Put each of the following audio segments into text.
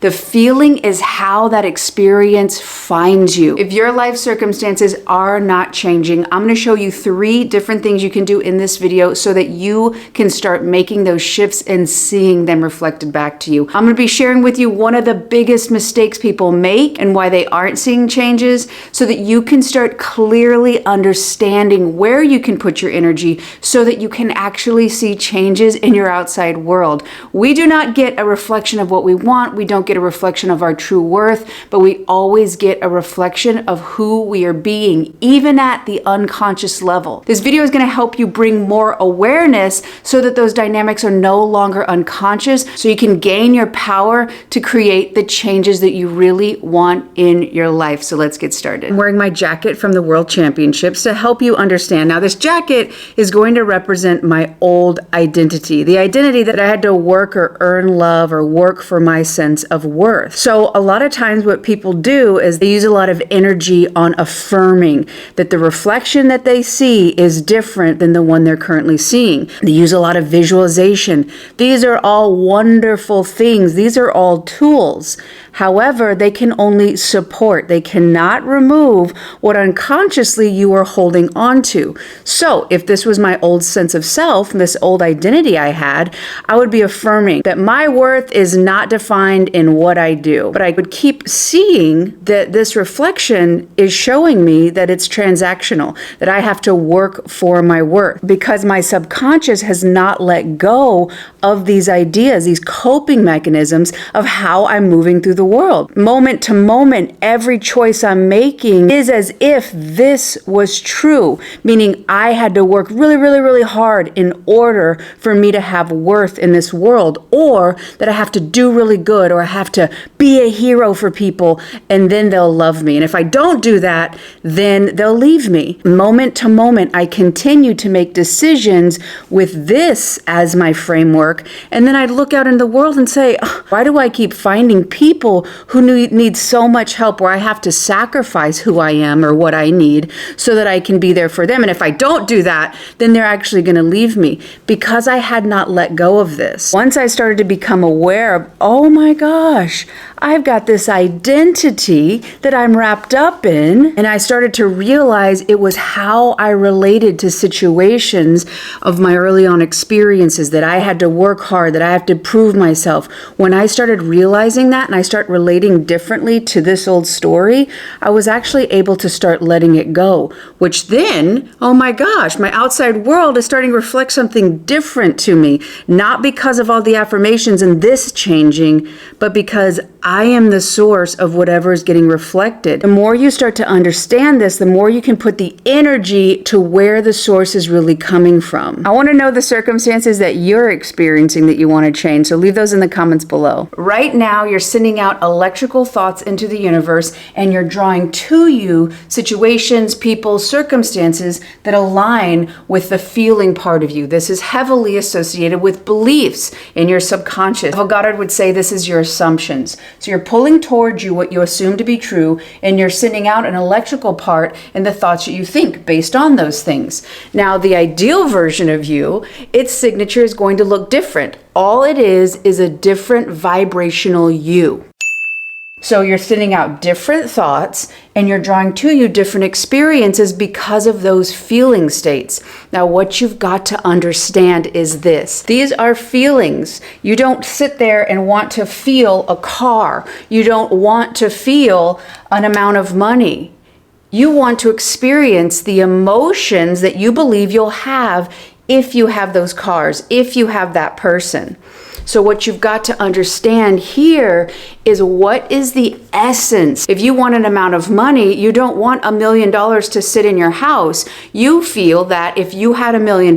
The feeling is how that experience finds you. If your life circumstances are not changing, I'm going to show you 3 different things you can do in this video so that you can start making those shifts and seeing them reflected back to you. I'm going to be sharing with you one of the biggest mistakes people make and why they aren't seeing changes so that you can start clearly understanding where you can put your energy so that you can actually see changes in your outside world. We do not get a reflection of what we want. We don't get a reflection of our true worth, but we always get a reflection of who we are being, even at the unconscious level. This video is going to help you bring more awareness so that those dynamics are no longer unconscious, so you can gain your power to create the changes that you really want in your life. So let's get started. I'm wearing my jacket from the World Championships to help you understand. Now, this jacket is going to represent my old identity, the identity that I had to work or earn love or work for my sense of worth. So a lot of times what people do is they use a lot of energy on affirming that the reflection that they see is different than the one they're currently seeing. They use a lot of visualization. These are all wonderful things. These are all tools. However, they can only support. They cannot remove what unconsciously you are holding on to. So if this was my old sense of self, this old identity I had, I would be affirming that my worth is not defined in what I do. But I would keep seeing that this reflection is showing me that it's transactional, that I have to work for my worth because my subconscious has not let go of these ideas, these coping mechanisms of how I'm moving through the world. Moment to moment, every choice I'm making is as if this was true, meaning I had to work really, really, really hard in order for me to have worth in this world, or that I have to do really good, or I have to be a hero for people, and then they'll love me. And if I don't do that, then they'll leave me. Moment to moment, I continue to make decisions with this as my framework, and then I'd look out in the world and say, why do I keep finding people who need so much help where I have to sacrifice who I am or what I need so that I can be there for them? And if I don't do that, then they're actually going to leave me because I had not let go of this. Once I started to become aware of, oh my gosh, I've got this identity that I'm wrapped up in, and I started to realize it was how I related to situations of my early on experiences, that I had to work hard, that I have to prove myself. When I started realizing that and I start relating differently to this old story, I was actually able to start letting it go, which then, oh my gosh, my outside world is starting to reflect something different to me, not because of all the affirmations and this changing, but because I am the source of whatever is getting reflected. The more you start to understand this, the more you can put the energy to where the source is really coming from. I want to know the circumstances that you're experiencing that you want to change, so leave those in the comments below. Right now, you're sending out electrical thoughts into the universe, and you're drawing to you situations, people, circumstances that align with the feeling part of you. This is heavily associated with beliefs in your subconscious. Neville Goddard would say this is your assumptions. So you're pulling towards you what you assume to be true, and you're sending out an electrical part in the thoughts that you think based on those things. Now, the ideal version of you, its signature is going to look different. All it is a different vibrational you. So you're sending out different thoughts and you're drawing to you different experiences because of those feeling states. Now, what you've got to understand is this. These are feelings. You don't sit there and want to feel a car. You don't want to feel an amount of money. You want to experience the emotions that you believe you'll have if you have those cars, if you have that person. So what you've got to understand here is what is the essence. If you want an amount of money, you don't want $1 million to sit in your house. You feel that if you had $1 million,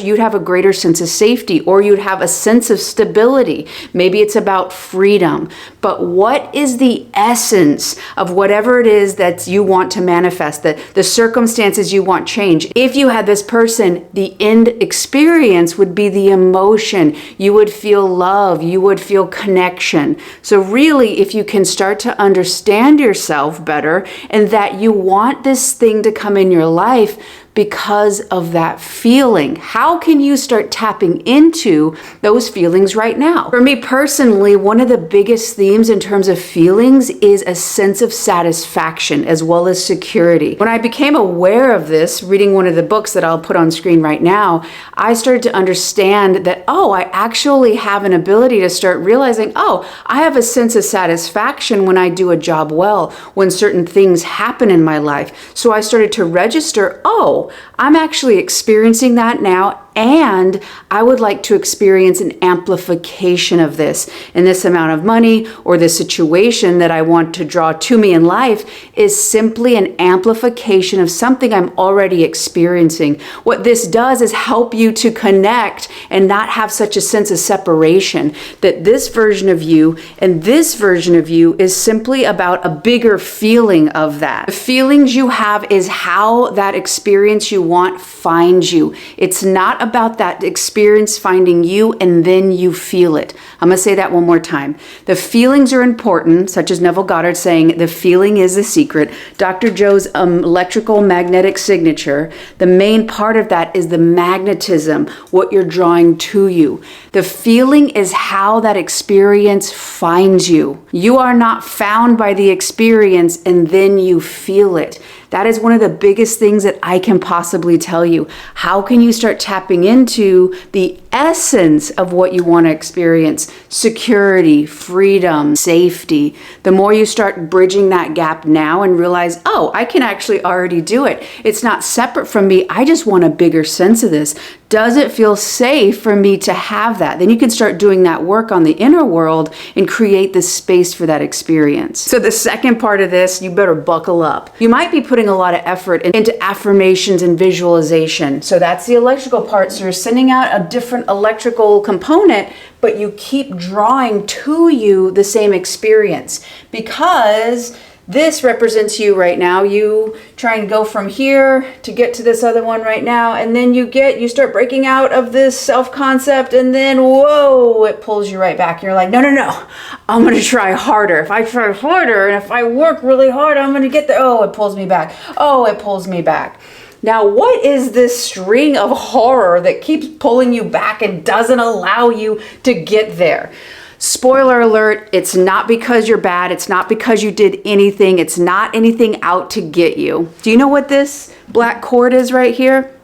you'd have a greater sense of safety, or you'd have a sense of stability. Maybe it's about freedom. But what is the essence of whatever it is that you want to manifest, the circumstances you want change? If you had this person, the end experience would be the emotion. You would feel love, you would feel connection. So really, if you can start to understand yourself better and that you want this thing to come in your life because of that feeling. How can you start tapping into those feelings right now? For me personally, one of the biggest themes in terms of feelings is a sense of satisfaction as well as security. When I became aware of this, reading one of the books that I'll put on screen right now, I started to understand that, oh, I actually have an ability to start realizing, oh, I have a sense of satisfaction when I do a job well, when certain things happen in my life. So I started to register, oh, I'm actually experiencing that now, and I would like to experience an amplification of this. And this amount of money or the situation that I want to draw to me in life is simply an amplification of something I'm already experiencing. What this does is help you to connect and not have such a sense of separation, that this version of you and this version of you is simply about a bigger feeling of that. The feelings you have is how that experience you want finds you. It's not about that experience finding you and then you feel it. I'm going to say that one more time. The feelings are important, such as Neville Goddard saying, the feeling is the secret. Dr. Joe's electrical magnetic signature, the main part of that is the magnetism, what you're drawing to you. The feeling is how that experience finds you. You are not found by the experience and then you feel it. That is one of the biggest things that I can possibly tell you. How can you start tapping into the essence of what you want to experience? Security, freedom, safety. The more you start bridging that gap now and realize, oh, I can actually already do it. It's not separate from me. I just want a bigger sense of this. Does it feel safe for me to have that? Then you can start doing that work on the inner world and create the space for that experience. So the second part of this, you better buckle up. You might be putting a lot of effort into affirmations and visualization. So that's the electrical part. So you're sending out a different electrical component, but you keep drawing to you the same experience, because this represents you right now. You trying to go from here to get to this other one right now, and then you start breaking out of this self-concept, and then whoa, it pulls you right back. You're like, no, I'm gonna try harder. If I try harder and if I work really hard, I'm gonna get there. Oh, it pulls me back. Oh, it pulls me back. Now, what is this string of horror that keeps pulling you back and doesn't allow you to get there? Spoiler alert, it's not because you're bad. It's not because you did anything. It's not anything out to get you. Do you know what this black cord is right here?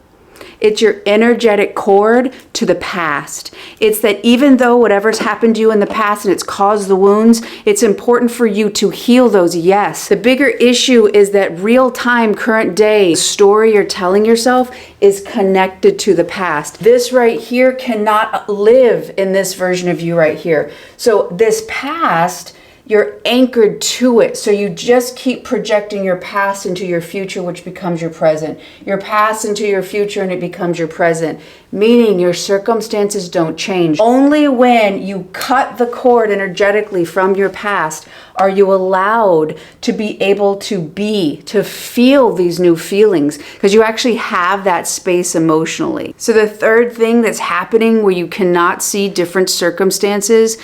It's your energetic cord to the past. It's that even though whatever's happened to you in the past and it's caused the wounds, it's important for you to heal those, yes. The bigger issue is that real-time, current day story you're telling yourself is connected to the past. This right here cannot live in this version of you right here. So this past, you're anchored to it. So you just keep projecting your past into your future, which becomes your present. Your past into your future, and it becomes your present. Meaning your circumstances don't change. Only when you cut the cord energetically from your past are you allowed to be able to feel these new feelings, because you actually have that space emotionally. So the third thing that's happening where you cannot see different circumstances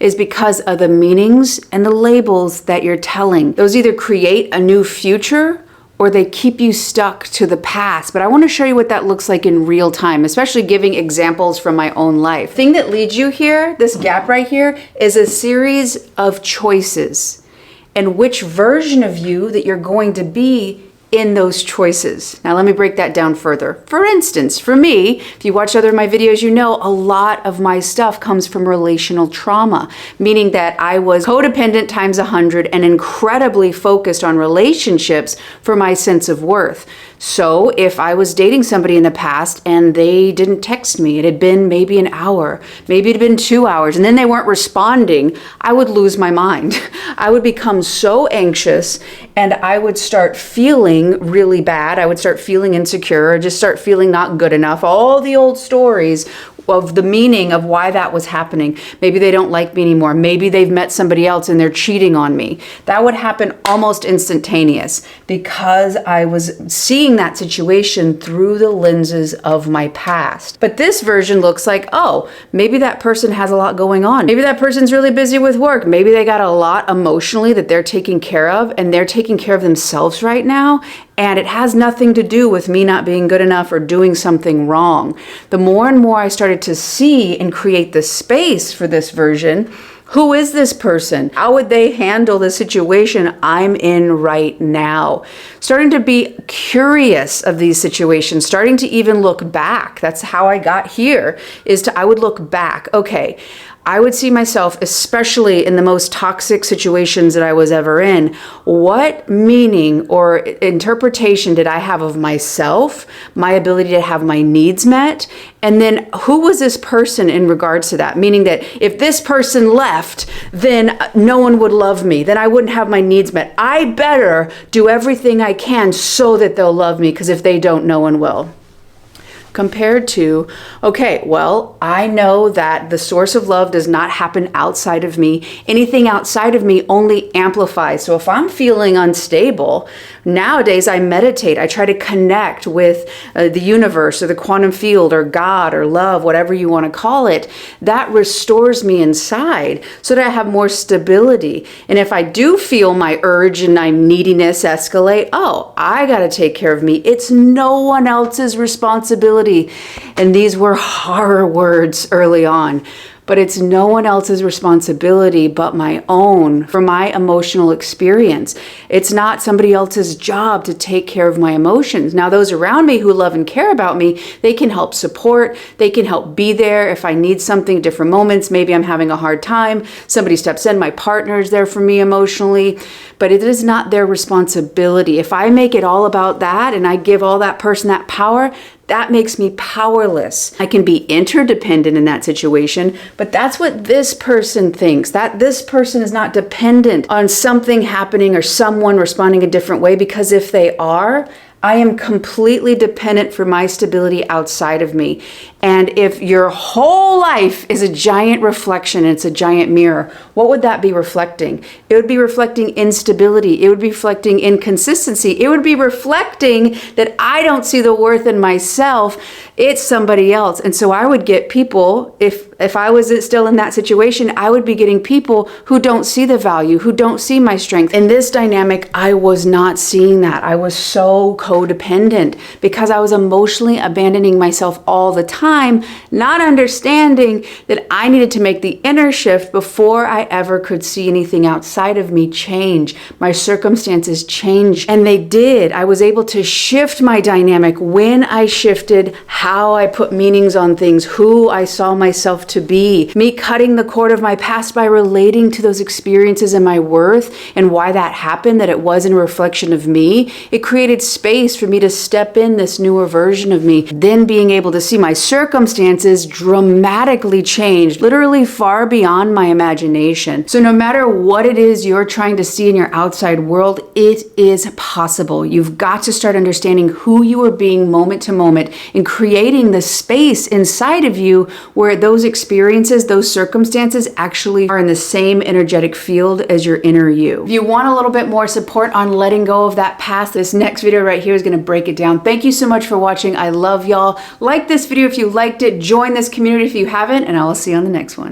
is because of the meanings and the labels that you're telling. Those either create a new future or they keep you stuck to the past. But I want to show you what that looks like in real time, especially giving examples from my own life. The thing that leads you here, this gap right here, is a series of choices and which version of you that you're going to be in those choices. Now let me break that down further. For instance, for me, if you watch other of my videos, you know a lot of my stuff comes from relational trauma, meaning that I was codependent times 100 and incredibly focused on relationships for my sense of worth. So if I was dating somebody in the past and they didn't text me, it had been maybe an hour, maybe it had been 2 hours, and then they weren't responding, I would lose my mind. I would become so anxious and I would start feeling really bad. I would start feeling insecure, or just start feeling not good enough. All the old stories of the meaning of why that was happening. Maybe they don't like me anymore. Maybe they've met somebody else and they're cheating on me. That would happen almost instantaneous because I was seeing that situation through the lenses of my past. But this version looks like, oh, maybe that person has a lot going on. Maybe that person's really busy with work. Maybe they got a lot emotionally that they're taking care of, and they're taking care of themselves right now. And it has nothing to do with me not being good enough or doing something wrong. The more and more I started to see and create the space for this version, who is this person? How would they handle the situation I'm in right now? Starting to be curious of these situations, starting to even look back. That's how I got here, I would look back. Okay, I would see myself, especially in the most toxic situations that I was ever in, what meaning or interpretation did I have of myself, my ability to have my needs met, and then who was this person in regards to that? Meaning that if this person left, then no one would love me, then I wouldn't have my needs met. I better do everything I can so that they'll love me, because if they don't, no one will. Compared to, okay, well, I know that the source of love does not happen outside of me. Anything outside of me only amplifies. So if I'm feeling unstable, nowadays I meditate. I try to connect with the universe or the quantum field or God or love, whatever you want to call it. That restores me inside so that I have more stability. And if I do feel my urge and my neediness escalate, oh, I got to take care of me. It's no one else's responsibility. And these were horror words early on, but it's no one else's responsibility but my own for my emotional experience. It's not somebody else's job to take care of my emotions. Now, those around me who love and care about me, they can help support, they can help be there if I need something, different moments. Maybe I'm having a hard time, somebody steps in, my partner is there for me emotionally, but it is not their responsibility. If I make it all about that and I give all that person that power, that makes me powerless. I can be interdependent in that situation, but that's what this person thinks, that this person is not dependent on something happening or someone responding a different way, because if they are, I am completely dependent for my stability outside of me. And if your whole life is a giant reflection, it's a giant mirror, what would that be reflecting? It would be reflecting instability. It would be reflecting inconsistency. It would be reflecting that I don't see the worth in myself. It's somebody else. And so I would get people, if I was still in that situation, I would be getting people who don't see the value, who don't see my strength. In this dynamic, I was not seeing that. I was so codependent because I was emotionally abandoning myself all the time, not understanding that I needed to make the inner shift before I ever could see anything outside of me change. My circumstances change, and they did. I was able to shift my dynamic when I shifted how I put meanings on things, who I saw myself to be, me cutting the cord of my past by relating to those experiences and my worth and why that happened, that it wasn't a reflection of me. It created space for me to step in this newer version of me. Then being able to see my circumstances dramatically change, literally far beyond my imagination. So no matter what it is you're trying to see in your outside world, it is possible. You've got to start understanding who you are being moment to moment and creating the space inside of you where those experiences, those circumstances actually are in the same energetic field as your inner you. If you want a little bit more support on letting go of that past, this next video right here is going to break it down. Thank you so much for watching. I love y'all. Like this video if you liked it. Join this community if you haven't, and I will see you on the next one.